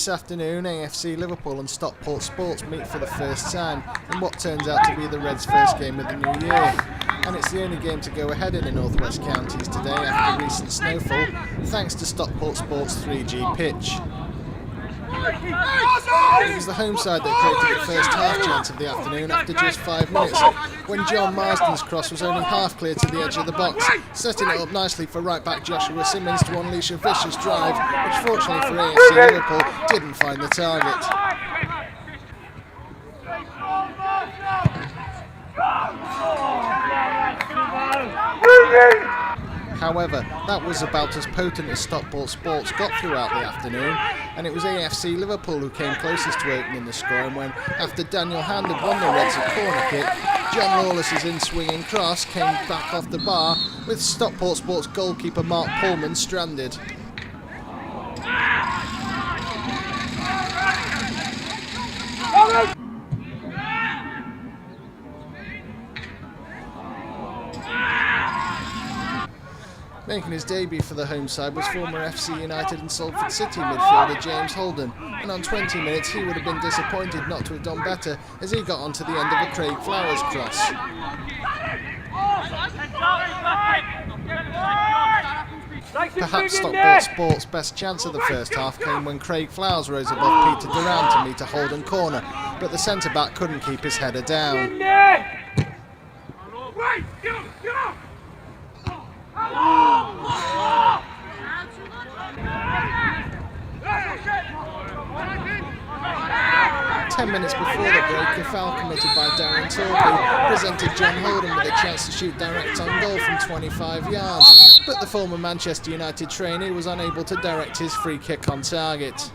This afternoon, AFC Liverpool and Stockport Sports meet for the first time in what turns out to be the Reds' first game of the new year. And it's the only game to go ahead in the North West Counties today after recent snowfall, thanks to Stockport Sports' 3G pitch. It was the home side that created the first half chance of the afternoon after just 5 minutes, when John Marsden's cross was only half clear to the edge of the box, setting it up nicely for right-back Joshua Simmons to unleash a vicious drive, which fortunately for AFC Liverpool didn't find the target. However, that was about as potent as Stockport Sports got throughout the afternoon, and it was AFC Liverpool who came closest to opening the scoring when, after Daniel Hand had won the Reds a corner kick, John Lawless's in-swinging cross came back off the bar, with Stockport Sports goalkeeper Mark Pullman stranded. Making his debut for the home side was former FC United and Salford City midfielder James Holden, and on 20 minutes he would have been disappointed not to have done better as he got onto the end of a Craig Flowers cross. Perhaps Stockport Sports' best chance of the first half came when Craig Flowers rose above Peter Durant to meet a Holden corner, but the centre-back couldn't keep his header down. 10 minutes before the break, a foul committed by Darren Torpey presented John Holden with a chance to shoot direct on goal from 25 yards, but the former Manchester United trainee was unable to direct his free kick on target.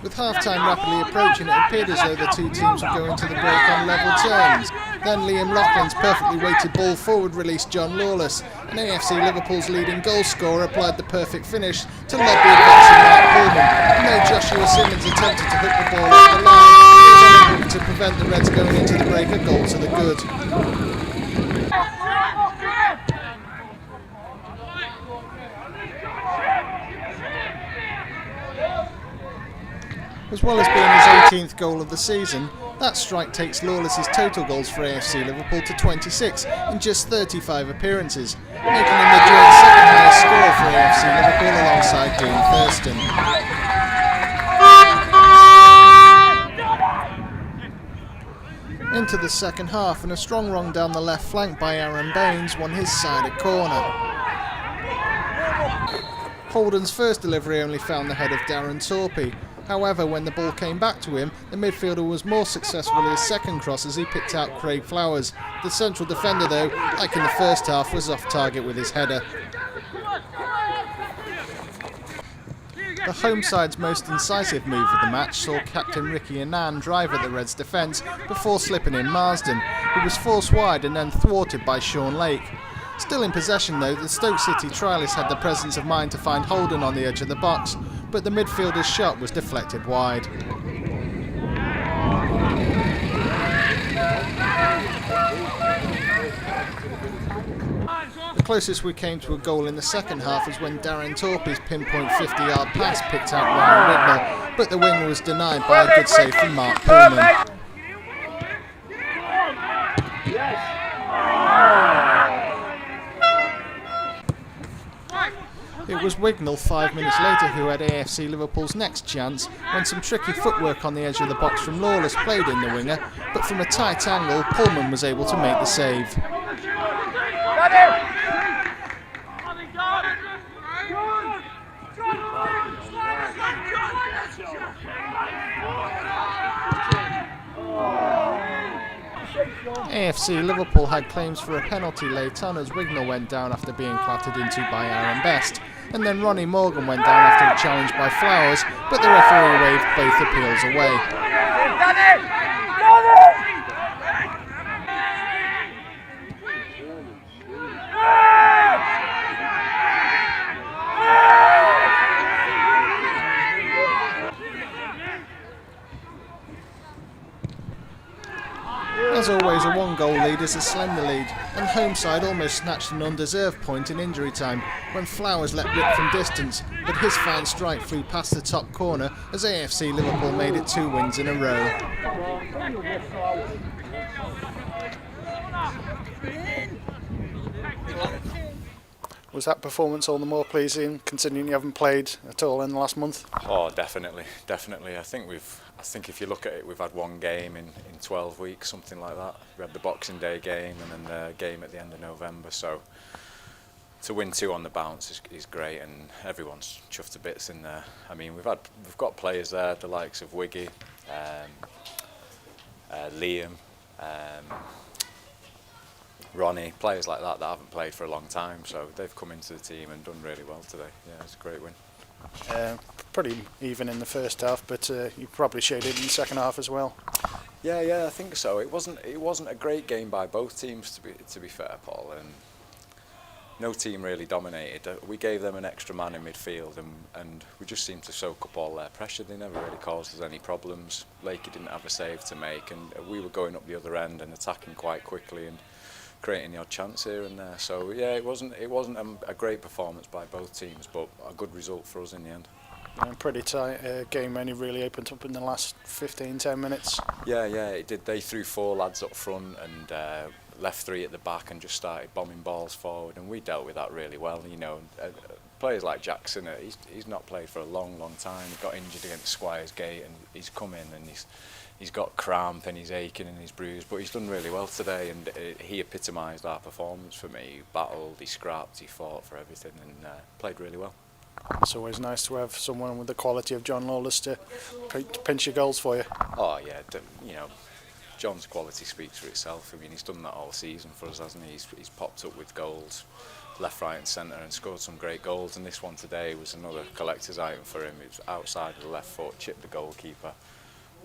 With half-time rapidly approaching, it appeared as though the two teams would go into the break on level terms. Then Liam Loughlin's perfectly weighted ball forward released John Lawless, and AFC Liverpool's leading goal scorer applied the perfect finish to lob the advancing Mark Pullman. And though Joshua Simmons attempted to hook the ball off the line, he was unable to prevent the Reds going into the break a goal to the good. As well as being his 18th goal of the season, that strike takes Lawless's total goals for AFC Liverpool to 26 in just 35 appearances, making him the joint second highest scorer for AFC Liverpool alongside Dean Thurston. Into the second half, and a strong run down the left flank by Aaron Baines won his side a corner. Holden's first delivery only found the head of Darren Torpey. However, when the ball came back to him, the midfielder was more successful in his second cross as he picked out Craig Flowers. The central defender, though, like in the first half, was off target with his header. The home side's most incisive move of the match saw captain Ricky Annan drive at the Reds' defence before slipping in Marsden, who was forced wide and then thwarted by Sean Lake. Still in possession though, the Stoke City trialist had the presence of mind to find Holden on the edge of the box, but the midfielder's shot was deflected wide. The closest we came to a goal in the second half was when Darren Torpey's pinpoint 50-yard pass picked out Ryan Wignall, but the wing was denied by a good save from Mark Pullman. It was Wignall 5 minutes later who had AFC Liverpool's next chance when some tricky footwork on the edge of the box from Lawless played in the winger, but from a tight angle Pullman was able to make the save. AFC Liverpool had claims for a penalty late on as Wignall went down after being clattered into by Aaron Best, and then Ronnie Morgan went down after a challenge by Flowers, but the referee waved both appeals away. As always, a one-goal lead is a slender lead, and home side almost snatched an undeserved point in injury time when Flowers let rip from distance, but his fine strike flew past the top corner as AFC Liverpool made it 2 wins in a row. Was that performance all the more pleasing, considering you haven't played at all in the last month? Oh, definitely. I think if you look at it, we've had one game in 12 weeks, something like that. We had the Boxing Day game and then the game at the end of November. So to win 2 on the bounce is great, and everyone's chuffed to bits in there. I mean, we've got players there, the likes of Wiggy, Liam. Ronnie, players like that haven't played for a long time, so they've come into the team and done really well today. Yeah, it's a great win. Pretty even in the first half, but you probably showed it in the second half as well. Yeah, I think so. It wasn't a great game by both teams, to be fair, Paul. And no team really dominated. We gave them an extra man in midfield, and we just seemed to soak up all their pressure. They never really caused us any problems. Lakey didn't have a save to make, and we were going up the other end and attacking quite quickly and creating the odd chance here and there. So yeah, it wasn't a great performance by both teams, but a good result for us in the end. Pretty tight game, only really opened up in the last 15-10 minutes. Yeah, it did. They threw 4 lads up front and left 3 at the back and just started bombing balls forward, and we dealt with that really well. You know, players like Jackson, he's not played for a long time. He got injured against Squires Gate, and he's come in and he's got cramp and he's aching and he's bruised, but he's done really well today, and he epitomised our performance for me. He battled, he scrapped, he fought for everything, and played really well. It's always nice to have someone with the quality of John Lawless to pinch your goals for you. Oh yeah, you know, John's quality speaks for itself. I mean, he's done that all season for us, hasn't he? He's popped up with goals, left, right and centre, and scored some great goals, and this one today was another collector's item for him. It was outside of the left foot, chipped the goalkeeper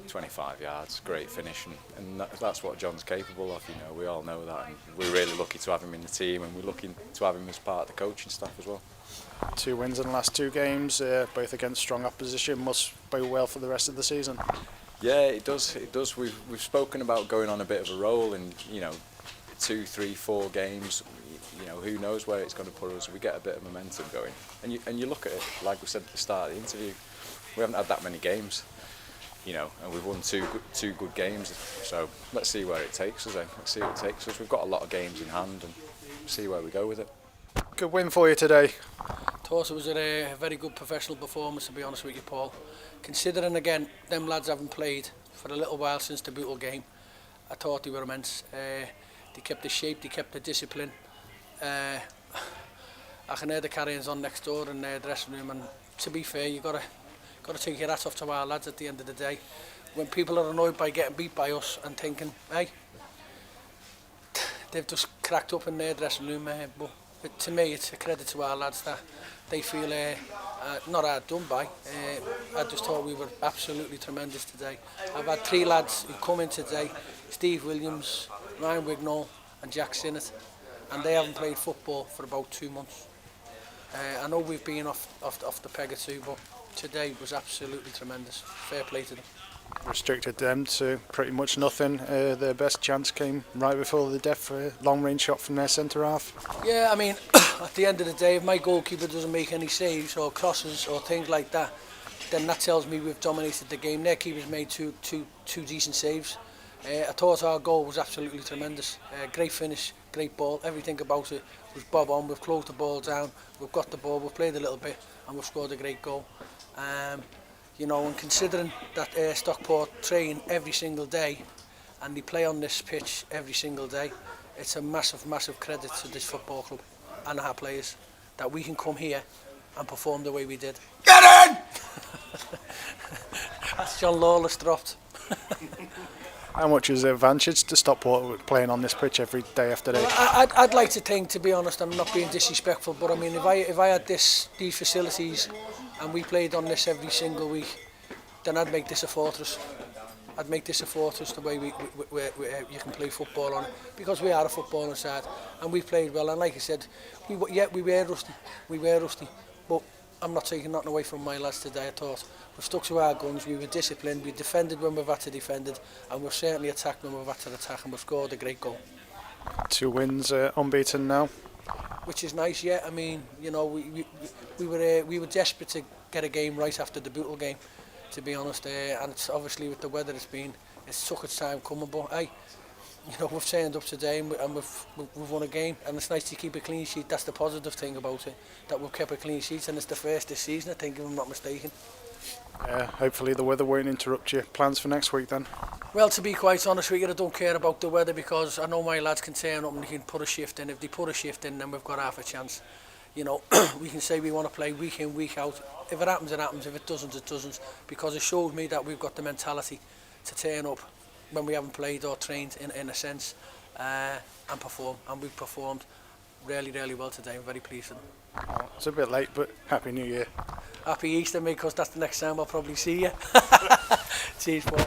25 yards, great finish, and that's what John's capable of. You know, we all know that, and we're really lucky to have him in the team, and we're lucky to have him as part of the coaching staff as well. 2 wins in the last 2 games, both against strong opposition, must bode well for the rest of the season. Yeah, it does. We've spoken about going on a bit of a roll, and 2, 3, 4 games. You know, who knows where it's going to put us? We get a bit of momentum going, and you look at it, like we said at the start of the interview, we haven't had that many games. You know, and we've won two good games, so let's see where it takes us then. Let's see what it takes us. We've got a lot of games in hand, and see where we go with it. Good win for you today. Thought it was a very good professional performance, to be honest with you, Paul. Considering again, them lads haven't played for a little while since the Bootle game, I thought they were immense. They kept the shape, they kept the discipline. I can hear the carry-ons on next door in the dressing room, and to be fair, you got to take your hat off to our lads at the end of the day. When people are annoyed by getting beat by us and thinking, hey, they've just cracked up in their dressing room, but to me it's a credit to our lads that they feel not hard done by. I just thought we were absolutely tremendous today. I've had 3 lads who come in today, Steve Williams, Ryan Wignall and Jack Sinnott, and they haven't played football for about 2 months. I know we've been off the peg or 2, but today was absolutely tremendous. Fair play to them. Restricted them to pretty much nothing. Their best chance came right before the death for a long-range shot from their centre half. Yeah, I mean, at the end of the day, if my goalkeeper doesn't make any saves or crosses or things like that, then that tells me we've dominated the game. Their keepers made two decent saves. I thought our goal was absolutely tremendous. Great finish, great ball, everything about it was bob on. We've closed the ball down, we've got the ball, we've played a little bit, and we've scored a great goal. You know, and considering that Stockport train every single day and they play on this pitch every single day, it's a massive credit to this football club and our players that we can come here and perform the way we did. Get in! That's John Lawless dropped. How much is the advantage to Stockport playing on this pitch every day after day? Well, I'd like to think, to be honest, I'm not being disrespectful, but I mean, if I had these facilities and we played on this every single week, then I'd make this a fortress. I'd make this a fortress the way you can play football on it, because we are a footballing side and we played well. And like I said, we were rusty, but I'm not taking nothing away from my lads today. I thought we've stuck to our guns, we were disciplined, we defended when we've had to defend it, and we've certainly attacked when we've had to attack, and we've scored a great goal. 2 wins, unbeaten now. Which is nice, yeah. I mean, you know, we were desperate to get a game right after the Bootle game, to be honest. And it's obviously with the weather it's took its time coming, but hey, you know, we've turned up today and we've won a game, and it's nice to keep a clean sheet. That's the positive thing about it, that we've kept a clean sheet, and it's the first this season, I think, if I'm not mistaken. Hopefully the weather won't interrupt your plans for next week then. Well, to be quite honest with you, I don't care about the weather, because I know my lads can turn up and they can put a shift in. If they put a shift in, then we've got half a chance. You know, we can say we want to play week in, week out. If it happens, it happens. If it doesn't, it doesn't. Because it showed me that we've got the mentality to turn up when we haven't played or trained in a sense, and perform. And we've performed really, really well today. I'm very pleased with them. It's a bit late, but Happy New Year. Happy Easter, mate, because that's the next time I'll probably see you. Cheers, Paul.